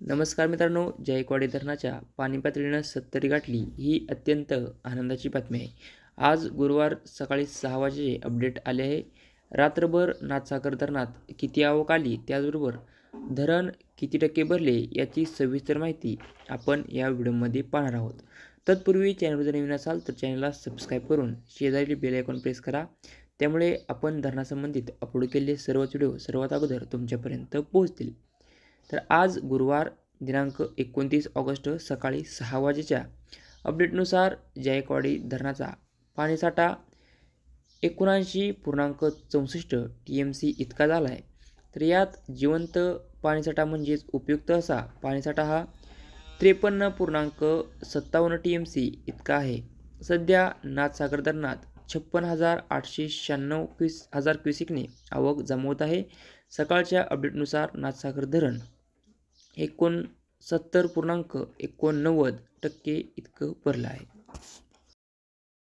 नमस्कार मित्रांनो, जायकवाडी धरणाच्या पाणी पातळीनं 70 गाठली ही अत्यंत आनंदाची बातमी आहे. आज गुरुवार सकाळी 6 वाजेचे अपडेट आले आहे. रात्रभर नाथसागर धरणात किती आवक आली, त्याचबरोबर धरण किती टक्के भरले याची सविस्तर माहिती आपण या व्हिडिओमध्ये पाहणार आहोत. तत्पूर्वी चॅनलवर जर नवीन असाल तर चॅनलला सबस्क्राईब करून शेजारील बेल आयकॉन प्रेस करा. त्यामुळे आपण धरणासंबंधित अपलोड केलेले सर्वच व्हिडिओ सर्वात अगोदर तुमच्यापर्यंत पोहोचतील. तर आज गुरुवार दिनांक 29 ऑगस्ट सकाळी 6 वाजेच्या अपडेटनुसार जायकवाडी धरणाचा पाणीसाठा 79.64 TMC इतका झाला आहे. तर यात जिवंत पाणीसाठा म्हणजेच उपयुक्त असा पाणीसाठा हा 53.57 TMC इतका आहे. सध्या नाथसागर धरणात 56,896 क्युसेकने आवक जमा होत आहे. सकाळच्या अपडेटनुसार नाथसागर धरण 69.89% इतकं भरलं आहे.